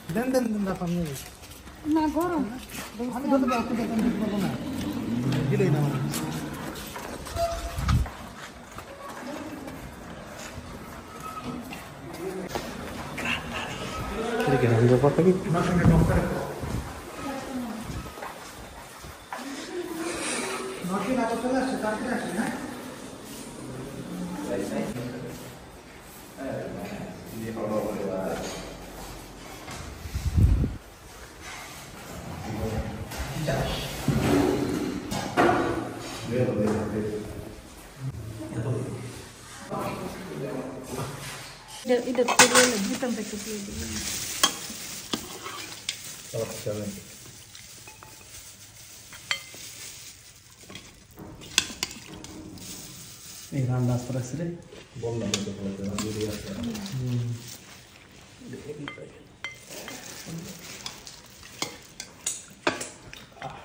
দেন দেন দেন না পানি না গরম আমি তো আপনি দেখেন ঠিক করব না দিলেই না ঠিক আছে ব্যাপারটা কি না সঙ্গে ডক্টর নটি না চলে আসে তারপরে আসে না এটা তেলে দিতাম একটু দিয়ে দিলাম এই রান্না আসতে রাখছি রে বললাম তো যদি আসে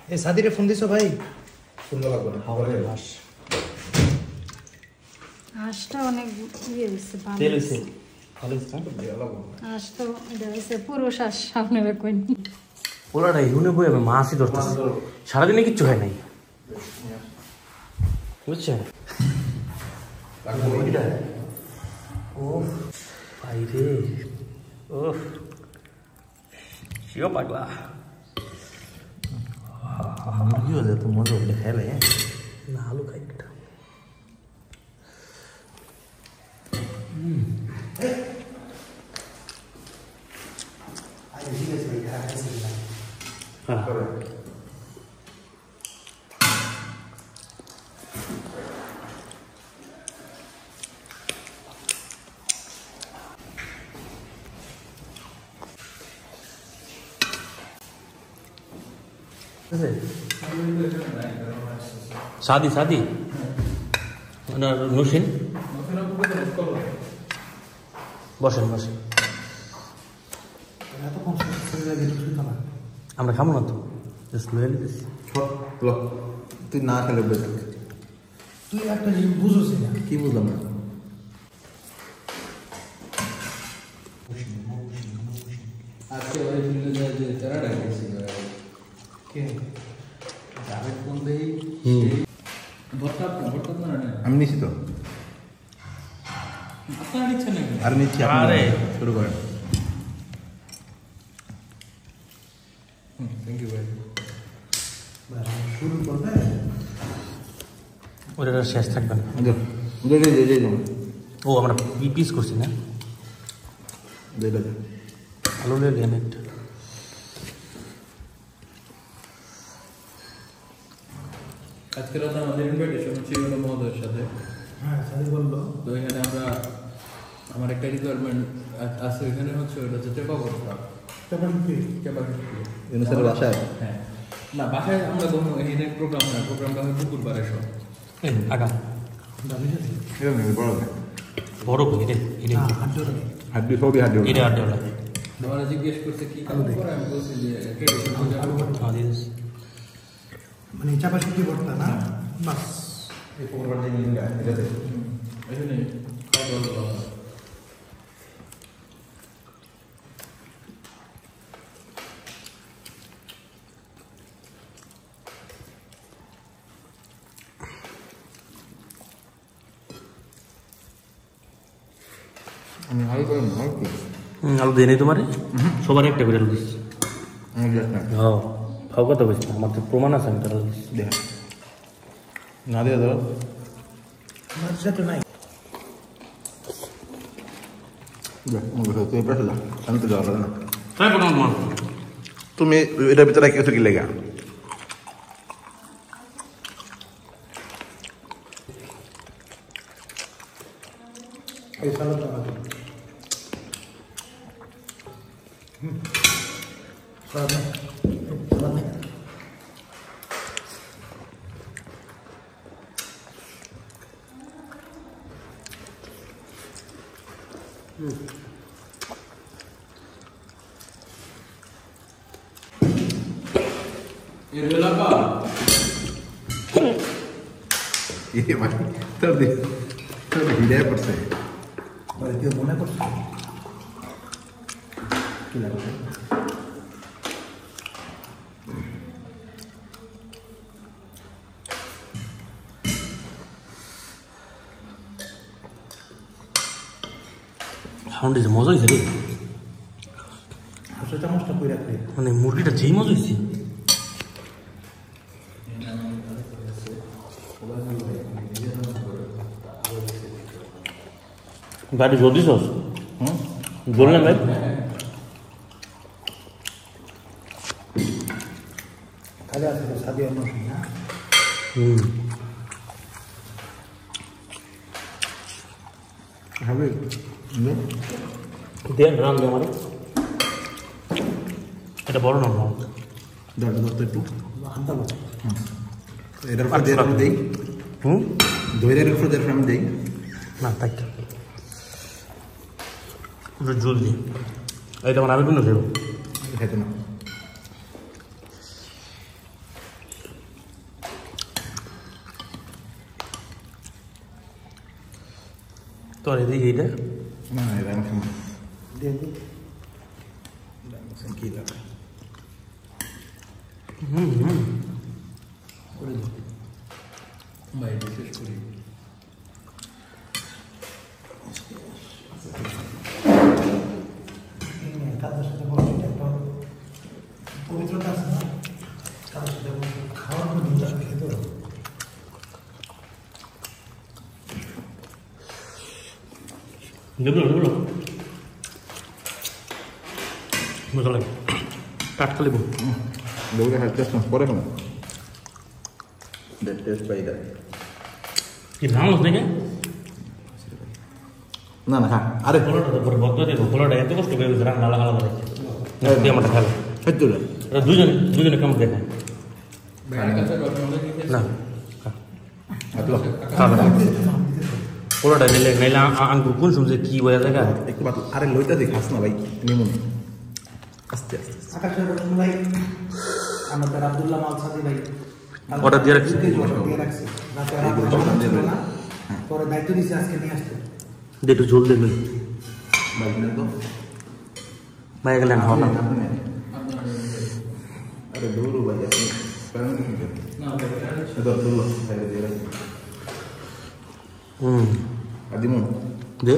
এই সাদিরে ফোন দিছো ভাই সুন্দর লাগবে না হাওয়ারের ঘাস আঁশটা অনেক ইয়ে হয়েছে ভালো তেল হয়েছে ভালো হয়েছে ভালো লাগবে আঁশ তো এটা হয়েছে পুরুষ আঁশ আপনারা কইন ওলাটা ইউনে বই আমি মাছই ধরতেছি সারাদিনে কিচ্ছু হয় নাই বুঝছেন ও ভাই রে ও শিও পাগলা মুরগি হলে তো মজা হলে খেলে না আলু খাই একটা হ্যাঁ शादी शादी নুসিন বসেন বসেন এত কম সময় লাগে কিছু না আমরা খাবো না তো জাস্ট লয়ে নিতেছি তুই না খেলে বেঁচে তুই একটা জিনিস বুঝছিস না কি বুঝলাম না আজকে ওই ফিল্ডে যে তারা ডাকছে কে জাভেদ কোন দেই ভর্তা না না আমি নিছি তো আপনারা নিচ্ছেন নাকি আর নিচ্ছি আরে। শুরু করেন থ্যাংক ইউ ভাই শুরু করবে ওটা শেষ থাকবে না ও আমরা পিস করছি না আলু লিয়ে নিন একটা আজকে রাতে আমাদের ইনভাইটেশন ছিল মহোদয়ের সাথে হ্যাঁ সাদি বললো তো এখানে আমরা আমার একটা রিকোয়ারমেন্ট আছে এখানে হচ্ছে ওটা হচ্ছে চেপা ভর্তা তারপর কি চেপা ইউনুসের বাসায় হ্যাঁ না বাসায় আমরা কোনো এখানে প্রোগ্রাম না প্রোগ্রামটা হয় শুক্রবারে সব আগা দাবি আছে বড় কই রে এটা না হাত ধরে হাড্ডি সবই হাড্ডি এটা আড্ডা আমরা জিজ্ঞেস করছে কি কাজ করে আমি বলছি যে ট্রেডিশনাল আমাদের মানে চাপা শুকি ভর্তা না বাস এই পুকুর বাড়ি নিয়ে এটাতে এখানে খাওয়া দাওয়া আমি হাল করে না কি আলু দিয়ে নেই তোমার সবার একটা করে আলু দিচ্ছি আমি জানি না হ্যাঁ খাও কথা বলছি আমার তো প্রমাণ আছে আমি তারা দিচ্ছি দেখ না দিয়ে দাও মজা তো নাই দেখ মুখে তুই পাশে যা আমি তো যাওয়া না তাই প্রমাণ মান তুমি এটার ভিতরে কিছু কি লেগা এই সালাদ দাও সালাদ সালাদ ये भाई তোর হিদায় পড়ছে কেউ মনে করছে কি লাগবে সাউন্ড হয়েছে মজা হয়েছে রে আসলে চামচটা কই রাখলে মানে মুরগিটা যেই মজা হয়েছে গাড়ি জল দিস জল না ভাই তাহলে আছে সাদিয়া নষ্ট না হবে দেন রাম দে আমারে এটা বড় না দাঁড়া দত্ত একটু আনতে বল এটার পর দিয়ে আমি দেই দইয়ের উপর দিয়ে আমি দেই না তাই জল দি এটা মানে আমি কোনো দেব খেতে না তোর এদিকে এইটা না এটা আমি খাবো দিয়ে দি কি লাগে ভাই বিশেষ করি কাজের সাথে বলছি একটা পবিত্রতা আছে না কাজের সাথে খাওয়ার কোনো জিনিস খেতে হবে দেবো মজা লাগে টাটকা লেবু দৌড়ে হাত টেস্ট পরে খাবো টেস্ট পাই দেয় কি নাম নাকি না না হ্যাঁ আরে পোলাটা পরে বদ্ধ দেবো পোলাটা এত কষ্ট করে রান্না আলাদা আলাদা দিয়ে আমারটা খাবে হয়তো রে এটা দুজনে কেমন দেখে ভাইয়ের কাছে রসমালাই খেয়েছি না আতলা খাবে না পোলাটা নিলে নাইলে আঙ্গুর কোন সময় কি বোঝা দেখা একটু বাত আরে লইটা দি খাস না ভাই নিমুন আস্তে আস্তে আকাশের রসমালাই আমাদের আব্দুল্লাহ মাল সাদি ভাই অর্ডার দিয়ে রাখছি দিয়ে রাখছি রাতে আর ছিল না পরে দায়িত্ব দিয়েছে আজকে নিয়ে আসতে একটু ঝোল দেবে ভাই না তো ভাই গেলেন হওয়া না আরে দৌড়ো ভাই আপনি কারণ কি না এটা দৌড়ো সাইডে দিয়ে রাখি আদিমু দে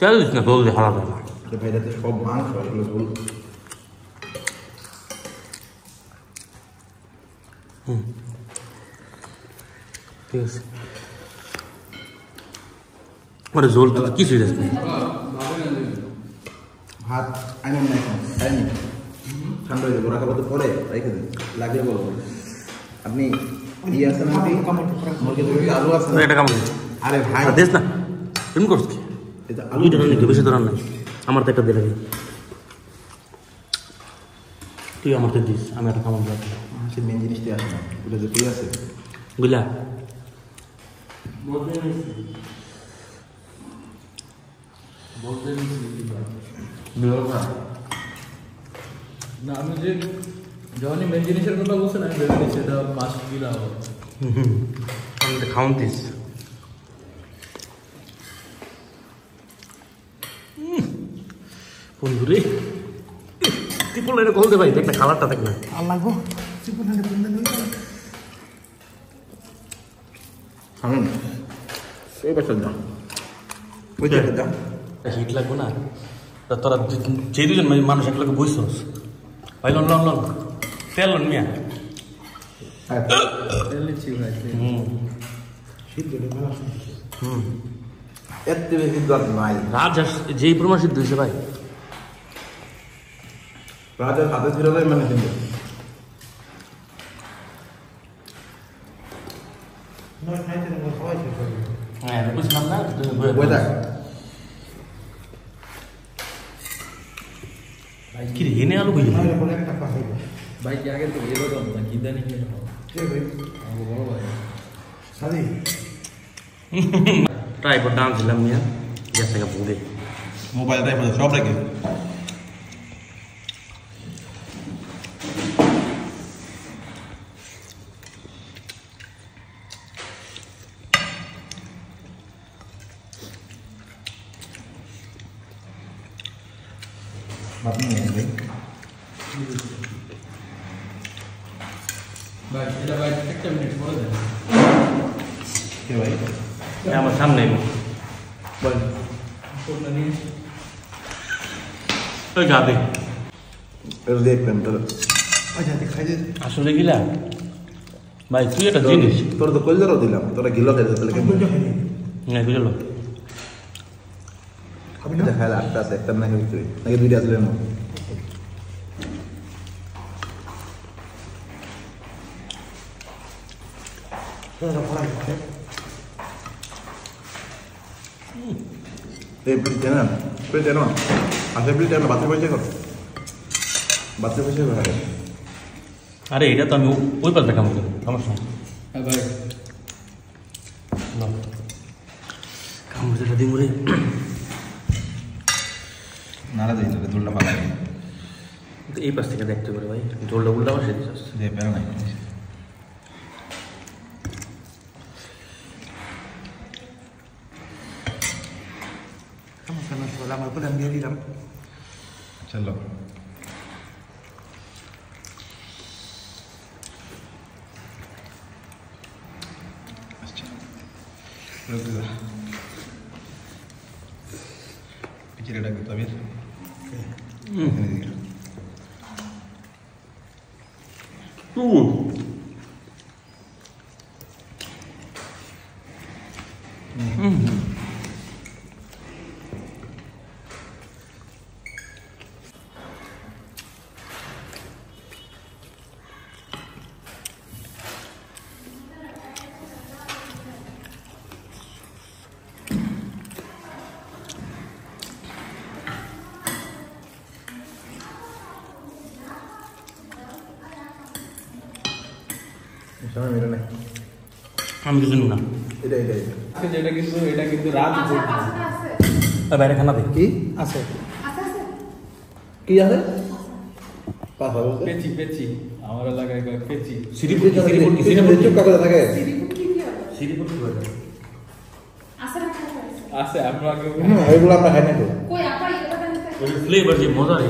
চাল দিস না ঝোল দিয়ে হারাবে না এটা ভাইরা তো সব মাংস এগুলো বল ঠিক আছে মানে ঝোল তো কিছুই যাচ্ছে ভাত আইন না এখন খাইনি ঠান্ডা হয়ে যাবে রাখা তো পরে রেখে দিন লাগিয়ে বলবো আপনি ই আছে না মুরগি আলু আছে না এটা কামড় আরে ভাই দেশ না তুমি করছ কি এটা আলুটা রান্না কি বেশি তো রান্না আমার তো একটা দিয়ে রাখি তুই আমার তো দিস আমি একটা খাবার দিয়ে সে মেন জিনিসটি আছে না ওটা যে তুই আছে বুঝলা না আমি যে যখনই মেন জিনিসের কথা বলছেন আমি ভেবে নিচ্ছি এটা মাছ গিলা হবে আমি এটা খাওয়ান দিস বন্ধুরে তুই বললো এটা বলতে ভাই দেখ না খাবারটা দেখ না আর লাগবো চিকুন হাতে বন্ধ নেই খাবেন এই বছর দাম ওই জায়গায় দাম হিট লাগবে না তা তোরা যে দুজন মানুষ একলাকে বইছস ভাই লন লন লন তেল লন মিয়া তেল নিচ্ছি ভাই শীত গেলে মেলা এত বেশি দাম নাই রাজা যেই পরিমাণ সিদ্ধ হয়েছে ভাই রাজার হাতে ছিল তাই মানে কিন্তু নয় খাইতে নেবো সবাই শেষ হয়ে যাবে হ্যাঁ বুঝলাম না ওই দেখ কি রে এনে আলু বুঝলি নাহলে বলে একটা পাঠাইবো ভাই কি আগে তো এলো দাম না কিনতে নিয়ে গেল কে ভাই আমার বড় ভাই সাদি ট্রাই করতে আনছিলাম মিয়া গ্যাস থেকে বুঝে মোবাইলটাই সব রেখে আপনি ভাই ভাই এটা ভাই একটা মিনিট পরে দেন কে ভাই আমার সামনে ফোনটা নিয়ে ওই গাবে এটা দেখবেন তাহলে আচ্ছা খাই দে আসলে গিলা ভাই তুই একটা জিনিস তোর তো কলজারও দিলাম তোরা গিলো খাই তাহলে কেমন খাইনি না বুঝলো খাবি না এটা খাইলে আটটা আছে একটা নাকি তুই নাকি দুইটা আসলে না এটা পড়াই এই প্লেট না আসলে প্লেট না বাচ্চা পয়সা কর বাচ্চা পয়সা কর আরে এটা তো আমি ওই পাশে কাম করি সমস্যা নেই হ্যাঁ ভাই কাম যেটা দিম রে নাড়া দিই তোকে দুলটা পালাই এই পাশ থেকে দেখতে পারে ভাই ঝোলটা উল্টা পাশে দিচ্ছিস যে পেরো নাই সমস্যা না চলে আমার করে আমি দিয়ে দিলাম চলো পিছিয়ে ডাক দিতে হবে সময় মেরে নাই আমি কিছু নিব না এটা এটা কিন্তু রাত বাইরে খানা দে কি আছে কি আছে পাঁচা বলতে পেঁচি আমার এলাকায় কয় পেঁচি সিরিপুর চুপ কাকলে থাকে সিরিপুর কি বলে আছে আমরা আগে এইগুলো আমরা খাই না তো ওই ফ্লেভার যে মজা রে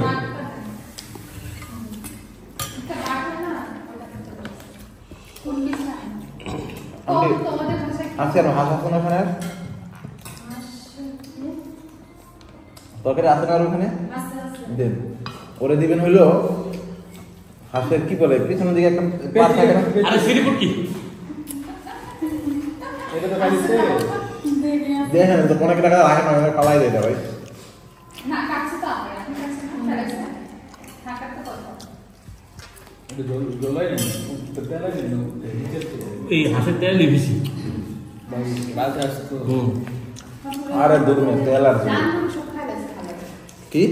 আছে আর হাঁস আছে না ওখানে তরকারি আছে না আর ওখানে দেন করে দিবেন হইলো হাঁসের কি বলে পিছনের দিকে একটা পাত থাকে না আরে সিরিপুর কি এটা তো খাইছে দেখেন তো অনেক টাকা রাখে না পালাই দেয় ভাই এটা জলাই নেই তেলাই নেই এই হাঁসের তেল বেশি রাত আসতো আরে দূর মে তেল আর কি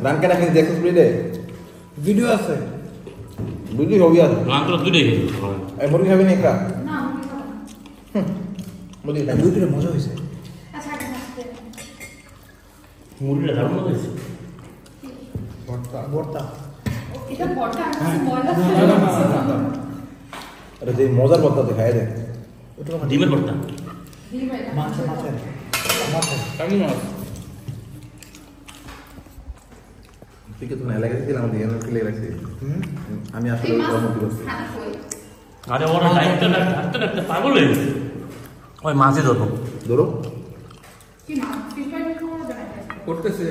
রান কেনা কিন্তু দেখছিস বুঝলে ভিডিও আছে বুঝলি হবি আর রান তো দুটোই গেছে এই মুরগি খাবি না একটা বুঝলি না দুইটা মজা হয়েছে মুরগিটা দারুণ মজা হয়েছে ভর্তা আরে যে মজার কথা দেখায় দেখ ডিমের ভর্তা মাছের কেমন মাছ তুই কি তোমার এলাকায় ছিলাম দিয়ে ফেলে রাখছি আমি আসলে ওই কর্মটি করছি আরে ওরা টাইমটা থাকতে থাকতে পাগল হয়ে গেছে ওই মাছই ধরবো ধরো করতেছে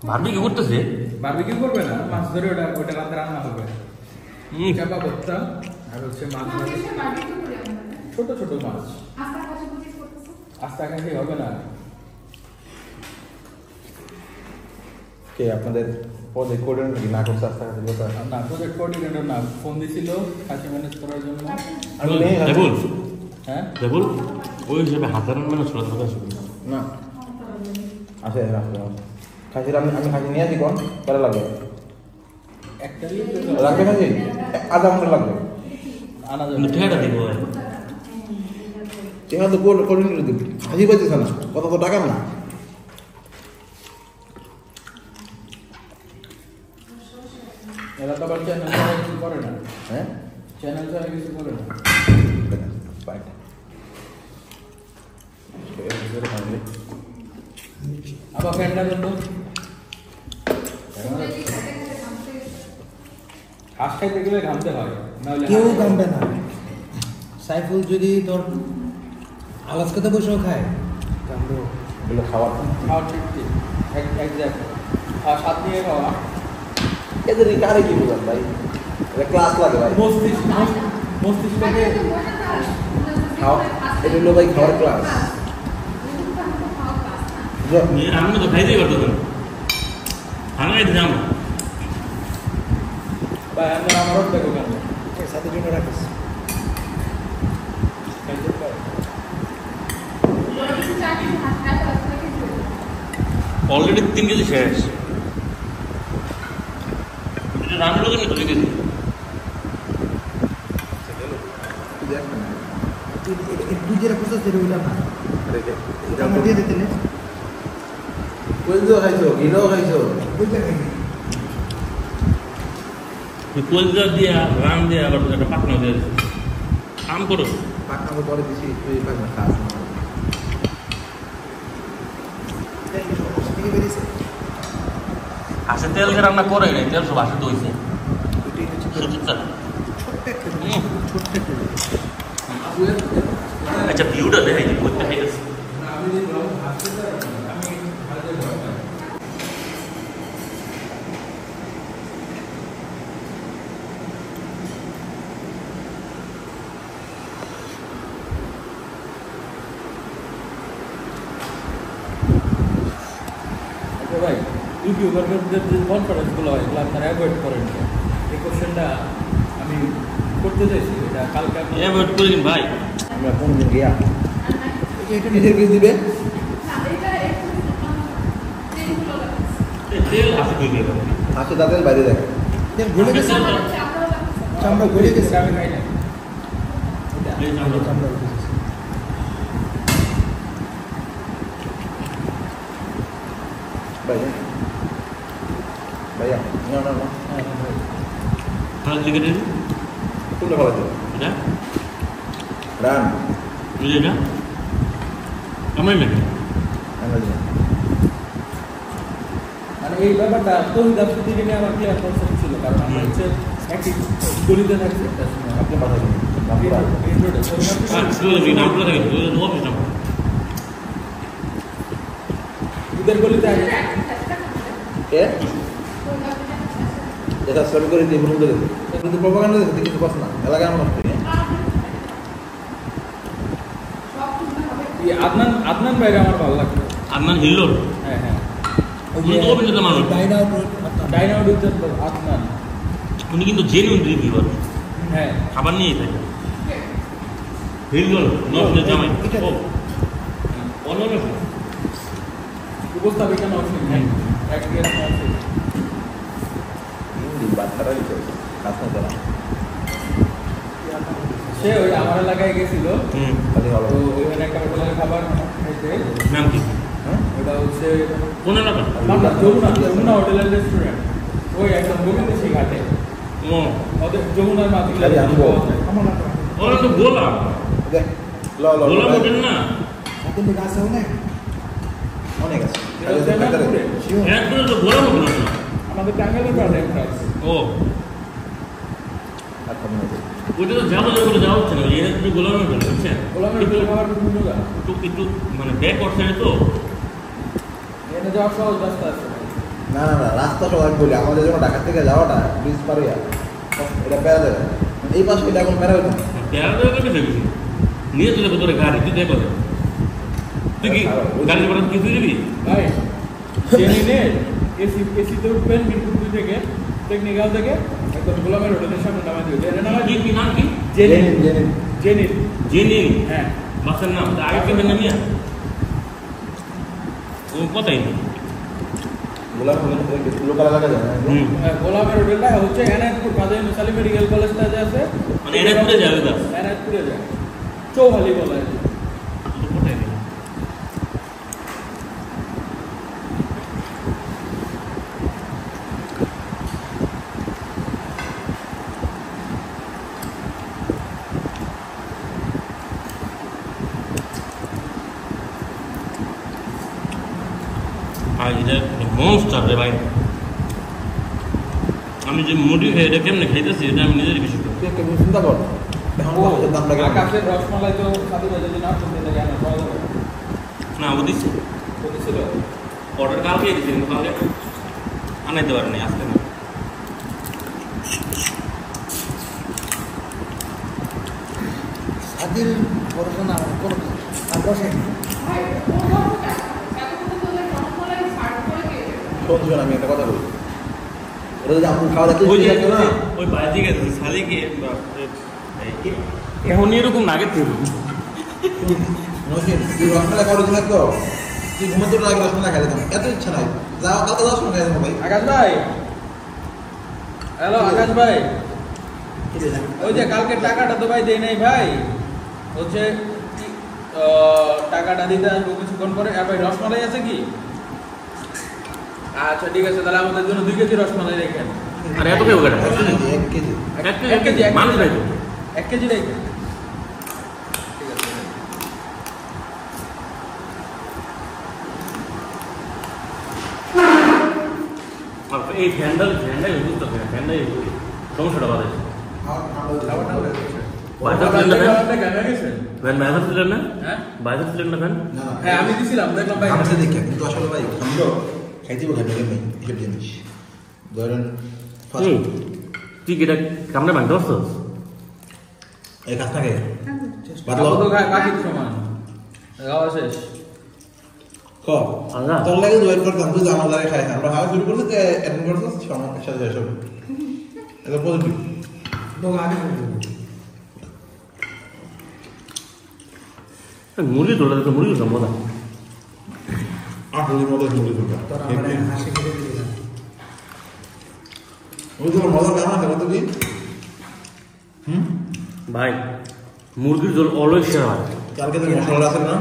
বারবিকিউ করতেছে বারবিকিউ করবে না মাছ ধরে ওটা রাতে রান্না হবে চাপা ভর্তা আর হচ্ছে মাছ ছোট ছোট মাছ আস্তা কাছে হবে না কে আপনাদের পদে কোঅর্ডিনেটর না করছে আস্তে আস্তে কথা না প্রজেক্ট কোঅর্ডিনেটর না ফোন দিছিল কাছে ম্যানেজ করার জন্য আমি নেই দেখুন হ্যাঁ দেখুন ওই হিসেবে হাজারান মানে ছোট কথা শুনি না আছে রাখো খাসির আমি খাসি নিয়ে আসি কোন পরে লাগবে একটা লাগবে খাসি আধা ঘন্টা লাগবে আনা কিন্তু যাবে ঠেকাটা দিব চেহারা তো কোঅর্ডিনেটর দিবি খাসি পাইতেছে না কত তো টাকা না এরা তো আবার চ্যানেল কিছু করে না হ্যাঁ চ্যানেল ছাড়া কিছু করে না বাইট আবার ফ্যানটা দেন তো হাঁস খাইতে গেলে ঘামতে হয় নাহলে কেউ কামবে না সাইফুল যদি তোর আলাস্কাতে বসেও খায় কামবে এগুলো খাওয়ার খাওয়া ঠিক ঠিক একজাক্ট আর সাত নিয়ে খাওয়া এদের কারে কি বলেন ভাই এটা ক্লাস লাগে ভাই মস্তিষ্ককে খাও এটা হলো ভাই খাওয়ার ক্লাস আমি তো খাইতেই পারতো না আমি খাইতে যাবো বা আমারও দেখো কেন সাথে জন্য রাখিস অলরেডি 3 কেজি শেষ এটা রান্নার জন্য তো 2 কেজি তুই যেটা করছিস সেটা ওইটা না আমার দিয়ে দিতে নে কইলো খাইছো গিলো খাইছো ওইটা খাইনি কোয়েলজা দিয়া রান দিয়া আবার একটা পাকনা দিয়ে কাম করো পাকনা পরে দিছি তুই পাকনা খাস থেকে বেরিয়েছে হাঁসের তেল দিয়ে রান্না করে নাই তেল সব হাঁসে দইছে ওইটাই হচ্ছে সুচিত্রা ছোট্ট একটা ছোট্ট একটা আচ্ছা ভিউটা দেখাই যে করতে খাইতেছে ভাই ইউটিউবারদের যে কনফারেন্সগুলো হয় এগুলো আপনারা অ্যাভয়েড করেন এই কোশ্চেনটা আমি করতে চাইছি এটা কালকে আপনি অ্যাভয়েড করে দিন ভাই আমরা কোন দিন গিয়া এটা নিজের কিছু দিবে তেল হাঁসে দই দিয়ে হাসু দাঁতের বাইরে দেখে তেল গলে গেছে চামড়া গলে গেছে আমি খাই না চামড়া গলে গেছে ভাইয়া ভাইয়া না না না তাহলে লিখে দিন কোনটা ভালো তো এটা রান বুঝলি না আমার লাগে আমরা মানে এই ব্যাপারটা তহিদ আফ্রিদি থেকে নিয়ে আমার ক্লিয়ার কনসেপ্ট ছিল কারণ আমরা হচ্ছে একই গলিতে থাকছি একটা সময় আপনি কথা বলুন বাবুরা নামটা দেখেন অফিস নাম দুধের গলিতে আগে কে এটা সব করে দিয়ে ভুল করে কিন্তু প্রপাগান্ডা দেখতে কিছু কথা না এলাকায় আমরা আদনান ভাইরা আমার ভালো লাগতো আপনার হিল্লোর হ্যাঁ হ্যাঁ উনি তো অভিনেতা মানুষ ডাইনাউট আদনান উনি কিন্তু জেনুইন রিভিউয়ার হ্যাঁ খাবার নিয়েই থাকে হিল্লোর নজরুলের জামাই ও অনন্য উপস্থাপিকা নওশিন হ্যাঁ অ্যাক্ট্রেস নওশিন হিন্দি বাচ্চারা লিখে কাজ না করা সে ওই আমার এলাকায় গেছিল হুম খালি ভালো তো ওইখানে একটা হোটেলের খাবার খাইতে নাম কি হ্যাঁ ওটা হচ্ছে কোন এলাকা যমুনা হোটেলের রেস্টুরেন্ট ওই একদম গোবিন্দ ঘাটে ও ওদের যমুনার মাঝখানে খালি আনবো। আমার না ওরা তো গোলাম দেখ ল ল গোলাম হোটেল না কিন্তু গাছ অনেক অনেক আছে এটা হচ্ছে এনাদপুরে। শিওর একদম তো গোলাম হোটেল না আমাদের টাঙ্গাইলের পাশে একটা আছে। ও ওইটা তো যাবো যাবো যাওয়া হচ্ছে না এর একটু গোলাম হোটেল বুঝছেন গোলামের হোটেলের খাবার খুব মজা একটু মানে ব্যাক করছে তো এনে যাওয়ার সহজ রাস্তা আছে না না না রাস্তা সবাই বলি আমাদের যখন ঢাকা থেকে যাওয়াটা ব্রিজ পার হইয়া এটা পেরা যাবে এই পাশে এটা এখন পেরা হইতো না তেরো টাকা কেটে ফেলছি নিয়ে চলে তোর গাড়ি তুই দেখো তুই কি গাড়ি ভাড়া কিছু দিবি ভাই জেনে এসিতে উঠবেন মিরপুর 2 থেকে টেকনিক্যাল থেকে একদম গোলামের হোটেলের সামনে নামাই দিবে এর নাম কি কি নাম কি জেনিন জেনিন জেনিল জেনিং হ্যাঁ বাসের নাম আগে কেমন নামিয়া ও কথাই নেই গোলাম লোকাল এলাকা যায় না হুম গোলামের হোটেলটা হচ্ছে এনায়তপুর কাজী মুসালি মেডিকেল কলেজটা যে আছে মানে এনায়তপুরে যাবে বাস এনায়তপুরে যায় চৌহালি বলা হয় কোথায় নেই আর এটা মনস্টার রে ভাই আমি যে মুড়ি খাই এটা কেমনে খাইতেছি এটা আমি নিজেরই কিছু তুই একটা চিন্তা কর এখন বাসের দামটা কেমন আকাশের রসমালাই তো সাথে যদি না শুনতে থাকে না পাওয়া যাবে না ও দিচ্ছে বলেছিল অর্ডার কালকে দিচ্ছে কিন্তু কালকে আনাইতে পারেনি আসলে না স্বাধীন পড়াশোনা করো আর বসে শোন আমি একটা কথা বলি ওরা যদি আপনি খাওয়া দেখতে ওই যে না ওই বাইরে গেছে শালিকে এখন এরকম না আগের থেকে নসিন তুই রসমালাই খাওয়ার ইচ্ছা থাকতো তুই ঘুমাতে আগে রসমালাই খাই দিতাম এত ইচ্ছা নাই যাও কালকে যাও সময় খাই দেবো ভাই আকাশ ভাই হ্যালো আকাশ ভাই ওই যে কালকে টাকাটা তো ভাই দেই নাই ভাই হচ্ছে টাকাটা দিতে আসবো কিছুক্ষণ পরে আর ভাই রসমালাই আছে কি আচ্ছা ঠিক আছে তাহলে আমাদের জন্য 2 কেজি রসমালাই রেখেন আর এত কেউ কেটে 1 কেজি 1 কেজি মানুষ নাই তো 1 কেজি রেখেন এই ফ্যানটাই বুঝতে হবে ফ্যানটাই সমস্যাটা বাদে বাইরে ছিলেন না হ্যাঁ বাইরে ছিলেন না ফ্যান না না হ্যাঁ আমি দিছিলাম দেখলাম ভাই খামছে দেখে কিন্তু আসলে ভাই খামলো খাইতে খাইতে নেই এসব জিনিস ধরেন তুই কি এটা কামড়ে ভাঙতে পারছো এই কাজ থাকে বাদলাও তো খায় বাকি সমান খাওয়া শেষ ক তোর লাগে ওয়েট করতাম তুই আমার লাগে খাই আমরা খাওয়া শুরু করছি তো এমন করছিস সময় সাথে এসব এটা পজিটিভ লোক আগে মুরগি তোলা তো মুরগি মজা আসলে মজা মুরগি তোলা তোর আমার হাসি খেতে দিবি না ওই তোমার মজা কেমন আছে কত দিন ভাই মুরগির ঝোল অলওয়েজ সেরা হয় কালকে তো মশলা আছে না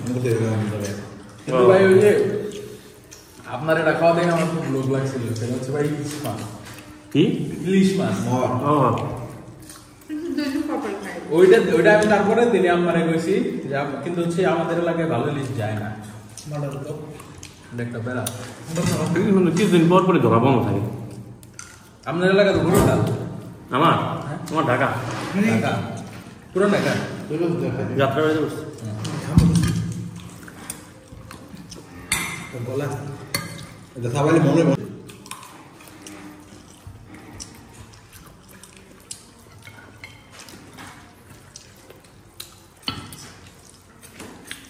আমি তো কিন্তু ভাই ওই যে আপনার এটা খাওয়া দেখে আমার খুব লোভ লাগছিল সেটা হচ্ছে ভাই ইলিশ মাছ কি ইলিশ মাছ ও ওইটা আমি তারপরে দিনে আমারে কইছি কিন্তু হচ্ছে আমাদের এলাকায় ভালো ইলিশ যায় না দেখতে পেলা কিছুদিন পর পরে ধরা বন্ধ থাকে আপনার এলাকা তো পুরো আমার আমার ঢাকা ঢাকা পুরো ঢাকা যাত্রা বাড়িতে বসছে গলা এটা সবাই মনে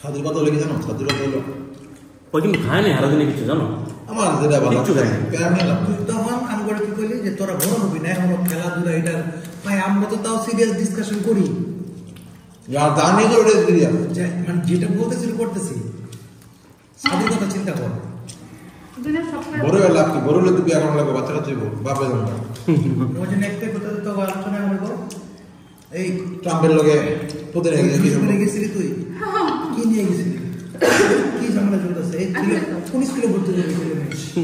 খাদ্যের কথা লেগে জানো খাদ্যের কথা হলো ওই কিন্তু খায় না আরো দিনে কিছু জানো আমার যেটা ভালো কিচ্ছু খায় না। কেন নিলাম তুই তখন আমি করে কি করলি যে তোরা বড় হবি না এখন খেলাধুলা এটা ভাই আমরা তো তাও সিরিয়াস ডিসকাশন করি যার দামি তো ওটা দিয়ে যে মানে যেটা বলতেছি করতেছি স্বাধীন কথা চিন্তা কর বড় হয়ে লাভ কি বড় হলে তো বিয়া করানো লাগবে বাচ্চা কাচ্চা বাপে জানবে ওই জন্য একটা কথা তো আলোচনা আমরা করো এই ট্রাম্পের লগে তোদের স্কুলে গেছিলি তুই কি নিয়ে গেছিলি কি ঝামেলা চলতেছে এই ছেলে কোন স্কুলে ভর্তি হয়ে গেছিলি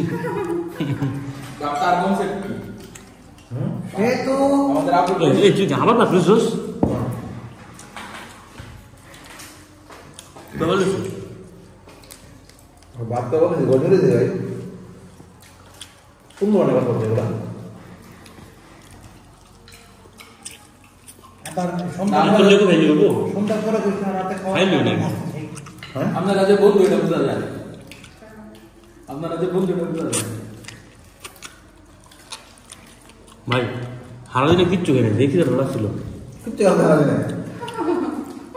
তার কনসেপ্ট কি এ তো আমাদের আপু এই তুই আমার না বুঝছস তাহলে বাদ তো বলে গজরে দিয়ে ভাই কোন মনে কথা বলতে ওরা আবার আমি তো লেগে ভেঙে দেবো সন্ধ্যা পরে কইছ না রাতে খাওয়া খাইলো না। হ্যাঁ আপনারা যে বন্ধু এটা বোঝা যায় আপনারা যে বন্ধু এটা বোঝা যায় ভাই হারা দিনে কিচ্ছু খাই না দেখি তো ভালো ছিল কিচ্ছু কথা হবে না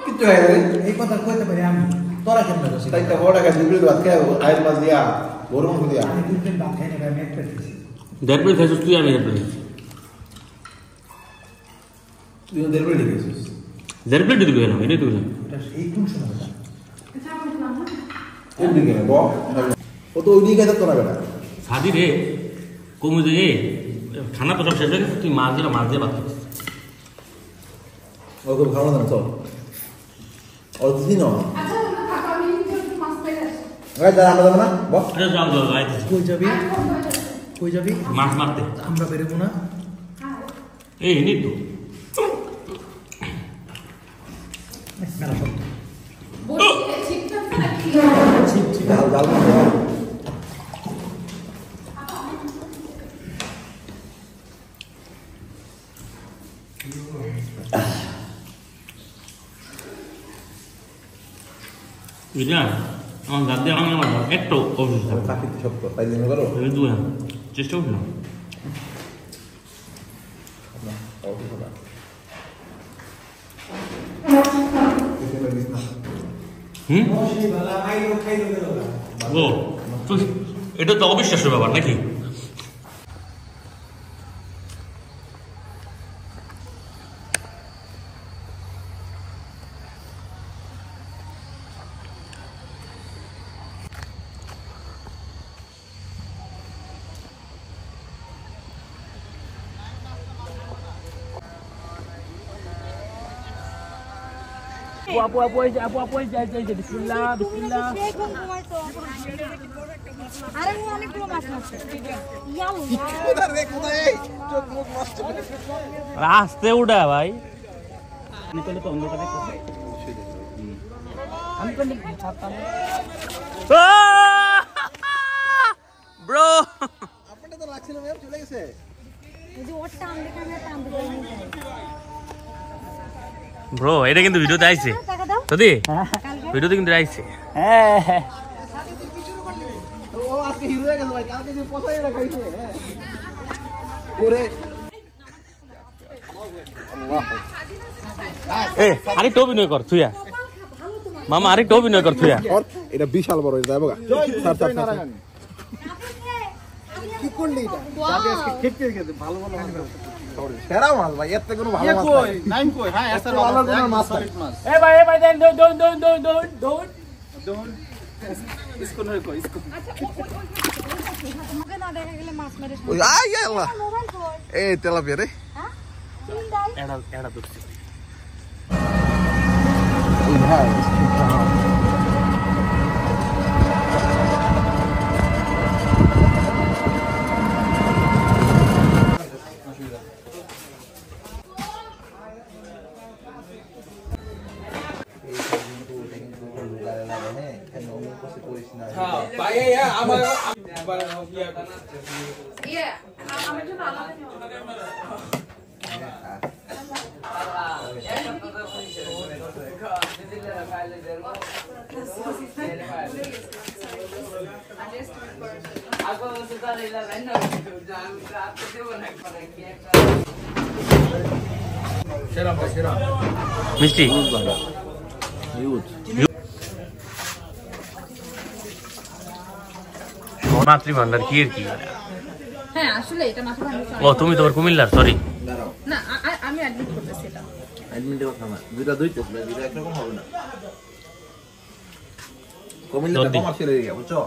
কিচ্ছু হয় না এই কথা কইতে পারি আমি তোরা কেন করছিস তাই তো বড় কাজ দিবি বাদ খায় আয়ের মাছ দিয়া গরম করে দিয়া আমি দুই দিন ভাত খাই না আমি এক প্লেট খেয়েছি দেড় প্লেট খাইছিস তুই আমি দেড় প্লেট খাইছি তুই ওদের বলে লিখেছিস দেড় প্লেট দিবি কেন এটাই তুই এটা এই কোন সময় এটা কোন দিকে ব ও তো ওই দিকে থাকতো না বেটা সাদি রে কমে দে খানা তো সব শেষ হয়ে গেছে তুই মাছ দিয়ে ভাত খাচ্ছিস ও খুব ভালো না তো ও দিন না ভাই দাঁড়া আমরা যাবো না বস আরে যাও যাও আইতেছি কই যাবি কই যাবি মাছ মারতে আমরা বেরোবো না এই নেই তো মেলা শব্দ ডাল ডাল বুঝলা দাদি আমার একটু অফিস চাকরি সব কর তাই জন্য করো চেষ্টা করুন না ও এটা তো অবিশ্বাস্য ব্যাপার নাকি আপু বিসমিল্লাহ বিসমিল্লাহ আরে অনেকগুলো মাছ আছে রাস্তে উঠা ভাই ব্রো আপনাদের তো লাগছিল ম্যাম চলে গেছে এই যে ওর টান দেখে আমি টান দেখে ব্রো এটা কিন্তু ভিডিওতে আইছে টাকা দাও সত্যি কালকে ভিডিওতে কিন্তু আইছে হ্যাঁ ও আজকে হিরো হয়ে গেছে ভাই কালকে যে পছাই রাখাইছে ওরে এ আরেকটু অভিনয় কর তুইয়া মামা আরেকটু অভিনয় কর তুইয়া এটা বিশাল বড় এটা যাবো স্যার স্যার কি করলি এটা যাবে আজকে খেতে খেতে ভালো ভালো সেরা মাছ ভাই এত কোনো ভালো মাছ কই নাইম কই হ্যাঁ এত ভালো কোনো মাছ এ ভাই দেন দৌন इसको नहीं को इसको তোমাকে না দেখা গেলে মাছ মেরে ওই আই আল্লাহ মোবাইল কই এই তেলাপিয়া রে হ্যাঁ তিন দাই এড়া দুঃখী ওই ভাই हां भाई यार আমার ইয়ে আমার জন্য আলাদা সেরা মিষ্টি মাতৃ ভান্ডার কি আর কি হ্যাঁ আসলে এটা মাথা ভাঙছে ও তুমি তোমার কুমিল্লার সরি দাঁড়াও না আমি অ্যাডমিট করতেছি এটা অ্যাডমিটের কথা না দুইটা দুই তো দুইটা একরকম হবে না কমিল্লা কমার্শিয়াল এরিয়া বুঝছো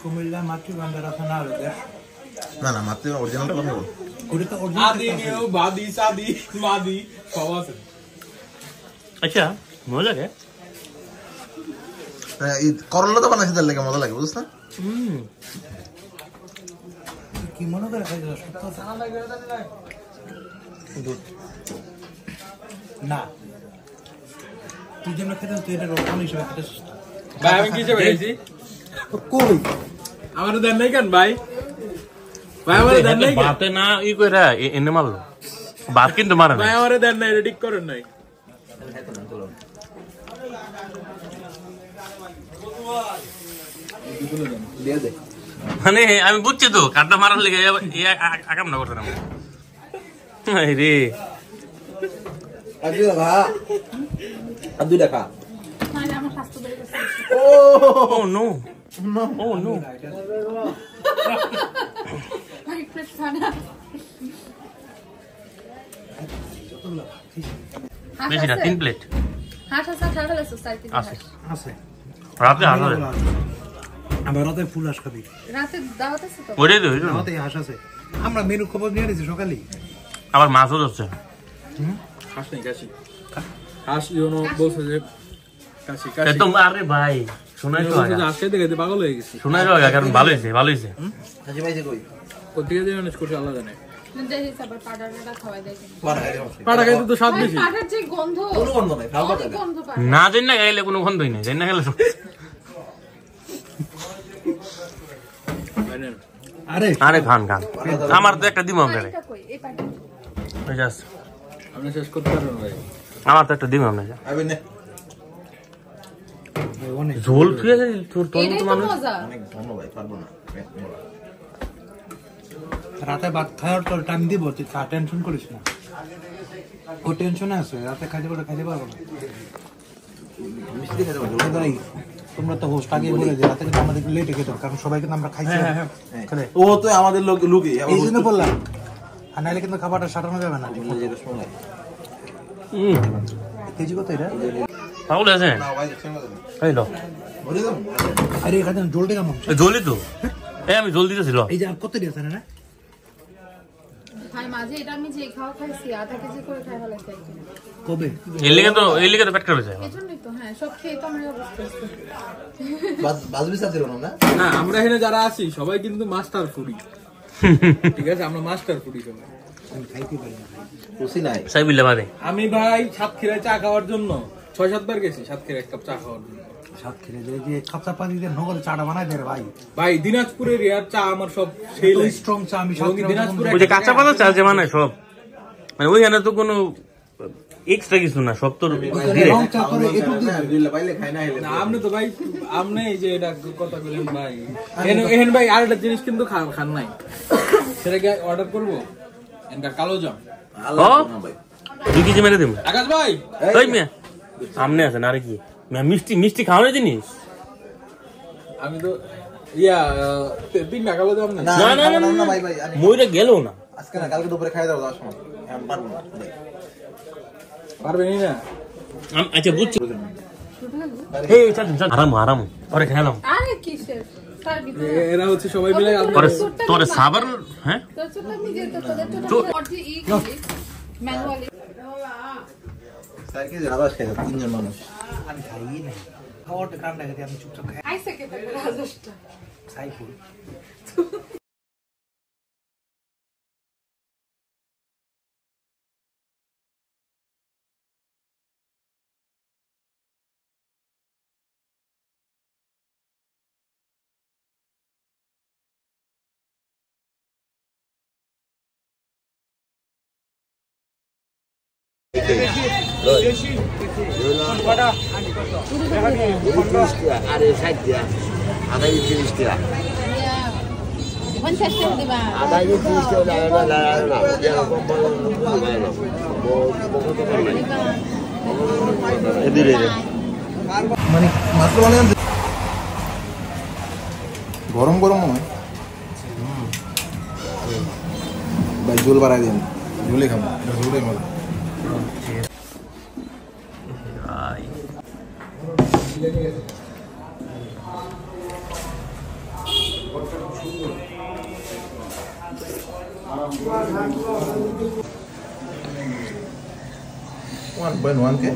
কুমিল্লা মাতৃভান্ডার আছে না আরো দেশ না না মাত্র অরিজিনালটা কথা বল ওটা তো আদি নিউ বাদি সাদি মাদি সব আছে আচ্ছা মজা কে এই করলা তো বানাইছে তার লাগে মজা লাগে বুঝছ না কি মনে করে খাইছো না তুই যেন খেতে তুই এটা রকম হিসেবে খেতে ভাই আমি কিসে বেরিয়েছি কই আমার দেন নাই কেন ভাই ভাই আমার দেন নাই কেন বাতে না ই কইরা এনে মারলো বাত কিন্তু মারে না ভাই আমার দেন নাই ঠিক করেন নাই দিয়ে দে মানে আমি বুঝছি তো কাটটা মারার লেগে আকাম না করতে না রে আজু বাবা আদু দেখা মানে আমার স্বাস্থ্য বেড়ে গেছে ও নো ও নো ভাই প্লেট খানা বেশি না 3 প্লেট হাঁস আছে খাওয়া লাগছে স্যার কি আছে আছে রাতে হাঁস আছে আবার রাতে ফুল হাঁস খাবি রাতে দাওয়াত আছে তো ওরে তো রাতে হাঁস আছে আমরা মেনু খবর নিয়ে নিয়েছি সকালে আবার মাছও যাচ্ছে হাস নাই কাশি হাস জন্য বলছে যে কাশি কাশি একদম আরে ভাই শোনাই তো আগে আজকে দেখে পাগল হয়ে গেছি শোনাই তো আগে কারণ ভালো হয়েছে হাজি ভাই যে কই কোথেকে যে ম্যানেজ করছে আল্লাহ জানে দেই হিসাবে পাউডারটা খাওয়াই দেয় পাটা খাইতে তো স্বাদ বেশি পাউডার যে গন্ধ কোনো গন্ধ নাই খাও অনেক গন্ধ পায় না জানি না গাইলে কোনো গন্ধই নাই জানি না গেলে আরে আরে খান আমার তো একটা দিমাম রে এটা কই এই পাউডার জাস্ট আপনি শেষ করতে পারবেন ভাই আমার তো একটা দিন আপনাকে আবে নে ঝোল ঠিক আছে তোর তোর এটাই মতো তো মানুষ মজা। অনেক ধন্যবাদ পারবো না রাতে ভাত খাওয়ার তোর টাইম দিব, তুই টেনশন করিস না। ও টেনশনে আছে, রাতে খাইতে পারবো না। মিষ্টি খেতে পারবো ভাই, তোমরা তো হোস্ট আগে বলে যে রাতে কিন্তু আমাদের লেটে খেতে হবে, কারণ সবাই কিন্তু আমরা খাইছি। ও তো আমাদের লুকি এই জন্য বললাম, আর নাহলে কিন্তু খাবারটা সাটানো যাবে না। যেটা শোনাই কেজি কত এটা? পাগল আছে না ভাই এই লো বলে দাও আরে এখানে জলটা কেমন? জলই তো আমি জল দিতেছিল এই যে আর কত দিয়েছে না? ভাই মাঝে এটা আমি যে খাওয়া খাইছি আধা কেজি করে খাই ভালো লাগছে একদম। কবে? এর লিগে তো পেট খারাপ হয়েছে এজন্যই তো হ্যাঁ সব খেয়ে তো আমার এই অবস্থা হচ্ছে। বাজবি সাথে না না আমরা এখানে যারা আছি সবাই কিন্তু মাস্টার ফুডি। ঠিক আছে, আমরা মাস্টার ফুডি সবাই। আমি খাইতে পারি না। খুশি নাই সাই বিলে বাদে আমি ভাই সাতক্ষীরায় চা খাওয়ার জন্য 6-7 বার গেছি সাতক্ষীরায় এক কাপ চা খাওয়ার জন্য। সাত খেলে যে খাপচা পানি দিয়ে নগরে চাটা বানাই দেয় রে ভাই। ভাই দিনাজপুরের ইয়ার চা আমার সব সেই লাগে। স্ট্রং চা আমি এবং দিনাজপুরে ওই যে কাঁচা পাতা চাল যে মানে সব মানে ওইখানে তো কোনো এক্সট্রা কিছু না, সব তো রং চা করে একটু দিলে পাইলে খাই না হেলে না আপনি তো ভাই আপনি এই যে এটা কথা বলেন ভাই এহেন ভাই আর একটা জিনিস কিন্তু খান নাই, সেটা কি অর্ডার করবো? এনকার কালো জাম আল্লাহ না ভাই 2 কেজি মেরে দেবো। আকাশ ভাই ওই মিয়া সামনে আছে না আর কি মিয়া, মিষ্টি মিষ্টি খাওয়ানোর জিনিস। আমি তো ইয়া 3টা কালো জাম না না না না না ভাই ভাই মইরা গেল না আজকে না কালকে দুপুরে খাই দাও 10 সময় আমি পারবো না ভাই পারবেনই না। আচ্ছা বুঝছি এই চল চল আরাম আরাম পরে খেলাম আরে কিসের তার ভিতরে এরা হচ্ছে সবাই মিলে পরে তোরে সাবার হ্যাঁ তোর চোখ আমি যে তোদের তো অর্ধে ই করি ম্যানুয়ালি স্যার কি রাবাস খাই তিনজন মানুষ আমি খাই না। খাওয়াটা কাম না খেতে আমি চুপচাপ খাই। আইসা কে তার রাজস্টা সাইফুল আরে 60 টাকা আদাই 30 টাকা 50 টাকা দিবা আদাই 30 টাকা না এরকম এদিরে মানে মাত্র মানে গরম গরম মনে ভাই ঝোল বাড়াই দিন, ঝোলে খাবো, ঝোলে মজা। One ke?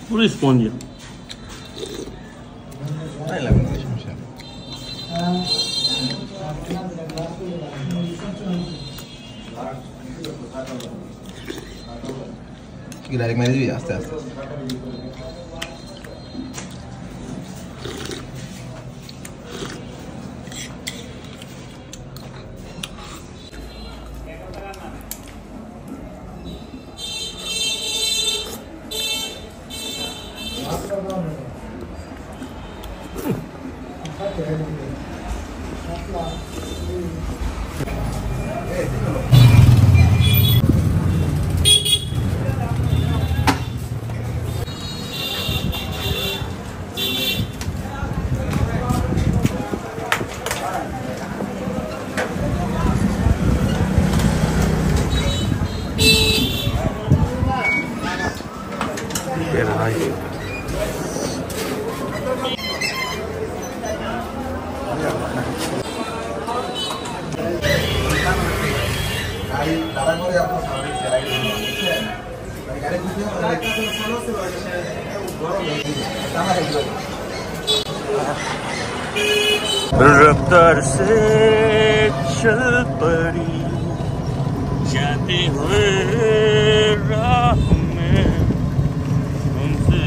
পুরো স্পঞ্জি নাই লাগবে না সমস্যা। কি ডাইরেক্ট মেরে দিবি আস্তে আস্তে। रफ्तार से चल पड़ी जाते हुए राह में उनसे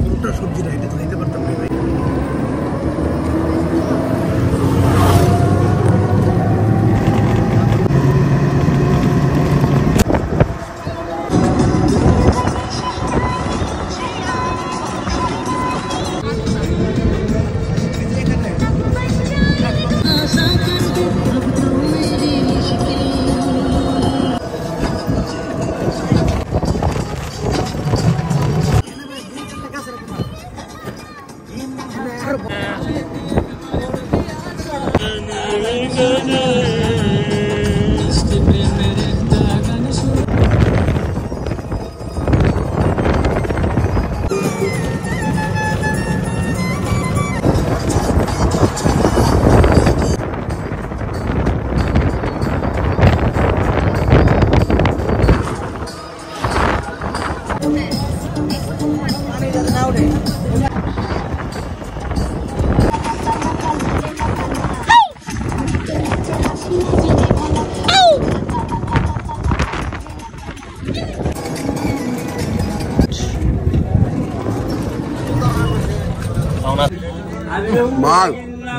পুরোটা সবজি রাইতে খাইতে পারতাম না ভাই। ভাই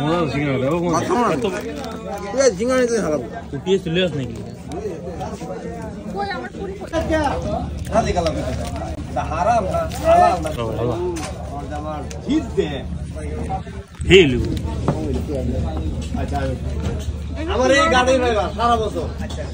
মজা সিঙ্গারা দাও মাথা না তুই জিঙ্গানি তুই হারাবো তুই পিএস চলে আস নাকি কই আমার পুরি রাজি কালাম এটা হারাম না হালাল না ভালো আর জামার জিত দে হেলু আচ্ছা আমার এই গাড়ি ভাইবা সারা বছর আচ্ছা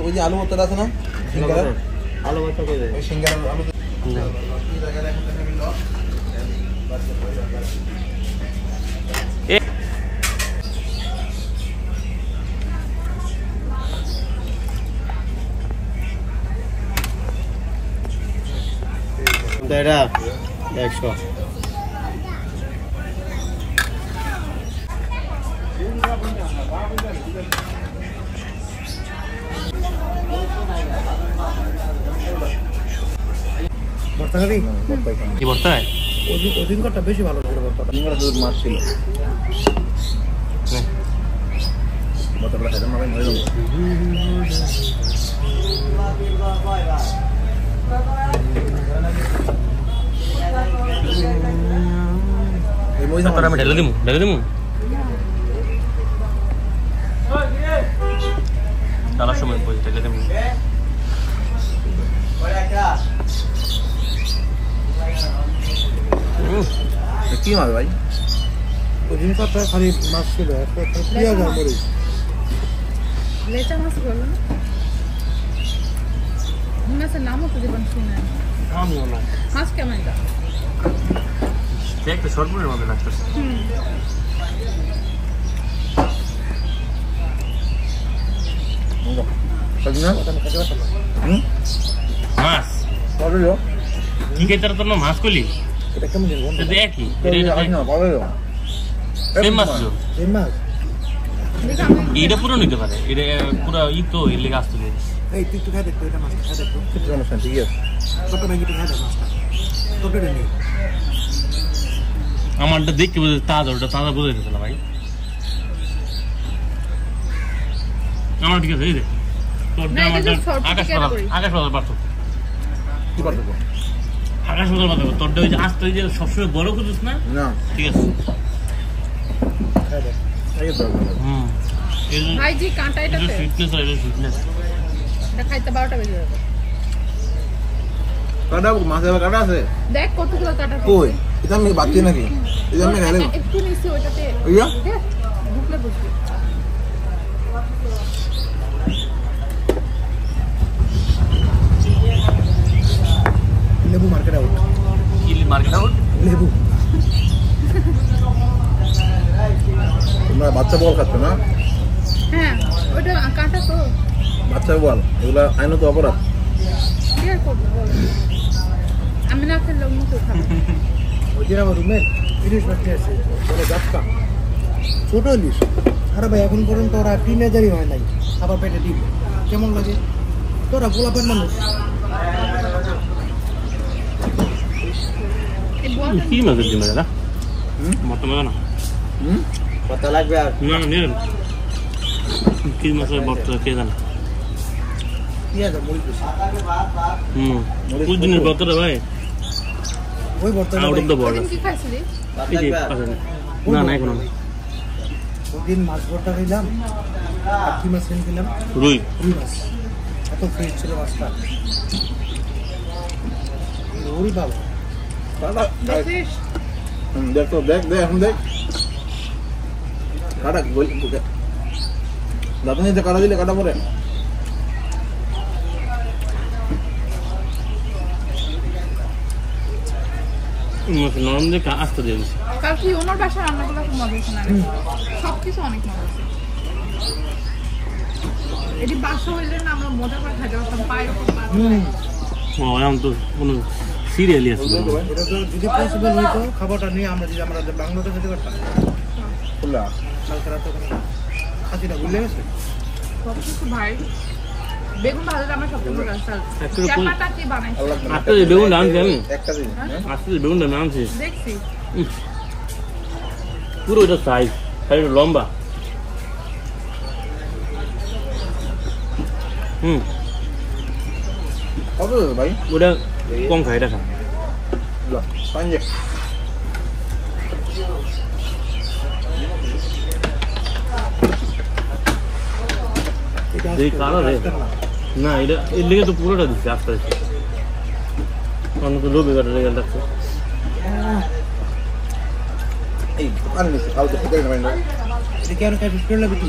ওই যে আলু ভর্তা আছে না সিঙ্গারা আলু ভর্তা কই যায় ওই সিঙ্গারা আলু এটা 100 ভর্তা খাবি কি ভর্তা হয় ওদিন কটা বেশি ভালো করে ভর্তাটা সিঙ্গারা দুধ মাছ ছিল ভর্তাটা খেতে মাখাই মরে যাবো এই মই তারপর আমি ঢেলে দিমু ডালার সময় বই ঢেলে দিমু কি মাছ ভাই ওদিন কটা খালি মাছ ছিল একটা পেঁয়াজ আর মরিচ লেচা মাছ বলো না মাছের নামও তো জীবন শুনে আমিও না মাছ কেমন এটা দেখতে সরপুরের মধ্যে লাগতেছে মাছ কি খেতে তোর না মাছ কলি এটা কেমন জানি এটা একই সেম মাছ তো এই মাছ এটা পুরো নিতে পারে এটা পুরো ই তো এর লেগে আসতে দেয় এই তুই তো খাই দেখতো এটা মাছ খাই দেখতো ঠিক আছে কত ব্যাংকে খাই দেখ মাছটা তোকে নেই আমারটা দেখতে বোঝা তাজা ওটা তাজা বোঝা যেতেছে না ভাই আমার ঠিক আছে এই যে তোরটা না, এটা আমারটা just short আকাশ পাতাল পার্থক্য কি পারবো আকাশ পাতাল পার্থক্য তোরটা ওই যে আস্তে ওই যে সবসময় বড় করছিস না না ঠিক আছে খাই দেখ এই তো হুম এই যে ভাই জি কাঁটা এটাতে ফিটনেস আর এটা ফিটনেস এটা খাইতে 12টা বেজে যাবে কাটা মাছে আবার কাটা আছে দেখ কতগুলো কাটা কই এটা আমি বাচ্চি নাকি এটা আমি খাইলে একটু নিচে ওইটাতে ইয়া দেখ ঢুকলে বুঝবি লেবু মার্কেট আউট ইলি মার্কেট আউট লেবু তোমরা বাচ্চা বল খাচ্ছ না হ্যাঁ ওইটা কাঁটা তো বাচ্চা বল এগুলা আইনত অপরাধ কি আর করবো বল আমি না খেলে অন্য কেউ খাবে ওই যে আমার রুমে ইলিশ মাছ নিয়ে আসছে বলে গাছকা ছোট ইলিশ আরে ভাই এখন পর্যন্ত ওরা টিনেজারই হয় নাই আবার পেটে ডিম কেমন লাগে তোরা গোলাপের মানুষ এই বল কি মাছের ডিম দাদা মতো মজা না কত লাগবে আর না না নিয়ে কি মাছের বর্ত কে জানে পেঁয়াজ আর মরিচ বেশি হুম কোন দিনের বর্তটা ভাই ওই বর্তমানে আউট অফ দ্য বর্ডার ওদিন কি খাইছিলি না না এখন ওদিন মাছ ভর্তা খেলাম আর কি মাছ খেলাম রুই রুই মাছ এত ফ্রেশ ছিল মাছটা রুই বাবা দেখিস দেখ তো দেখ দেখ এখন দেখ কাটা দাঁত নিতে কাটা দিলে কাটা পরে নরম দেখে আস্তে দিয়ে দিচ্ছি। কারণ কি ওনার বাসায় রান্নাগুলো খুব মজা হচ্ছে না সবকিছু অনেক মজা হচ্ছে এটি বাসা হইলে না আমরা মজা করে খাইতে পারতাম পায়ের উপর পা এখন তো কোনো সিরিয়ালই আছে না। এটা তো যদি পসিবল হইতো খাবারটা নিয়ে আমরা যদি আমরা বাংলাতে যেতে পারতাম খোলা কালকে রাতে খাসিটা ভুলে গেছে সবকিছু ভাই বেগুন ভাজাটা আমার সবচেয়ে বড় রাস্তা Actually, চাপাটা কি বানাইছে আল্লাহ আজকে যে বেগুনটা আনছি আমি, একটা দিন হ্যাঁ আজকে যে বেগুনটা আমি আনছি দেখছি পুরো এটা সাইজ লম্বা। কত ভাই ওটা কম খাই, এটা খা। পাঞ্জে এটা এই কালো রে না, এটা এর লেগে তো পুরোটা দিচ্ছে আস্তে আস্তে। অন্য তো লোভে কাটা লেগে লাগছে। এই পানি নিচ্ছে খাও তো খেতে না এটা কেন খাই ফিস করলে বিটি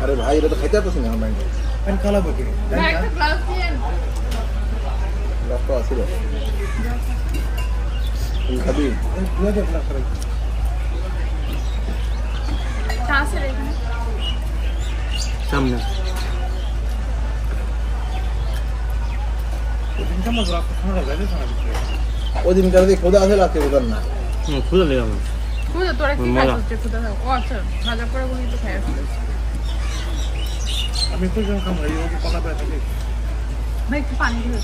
আরে ভাই এটা তো খেতে পারছি না আমার মাইন্ড আমি খালা বকে ভাই একটা গ্লাস নিয়ে রক্ত আছিল তুই খাবি দুয়া দে ফ্লাশ করে চা আছে রে এখানে সামনে দিন কাম রাখ খানা লাগে না ওই দিন কার দিয়ে খোদা আছে লাগছে ওদের না খুলে লেগে আমার। খুদা তোরা কি মজা। খাইছিস রে খুদা ও আচ্ছা ভাজা করে বলি তো খাই আসলে আমি তো যখন কাম করি ও কলা পায় থাকে ভাই একটু পানি দিও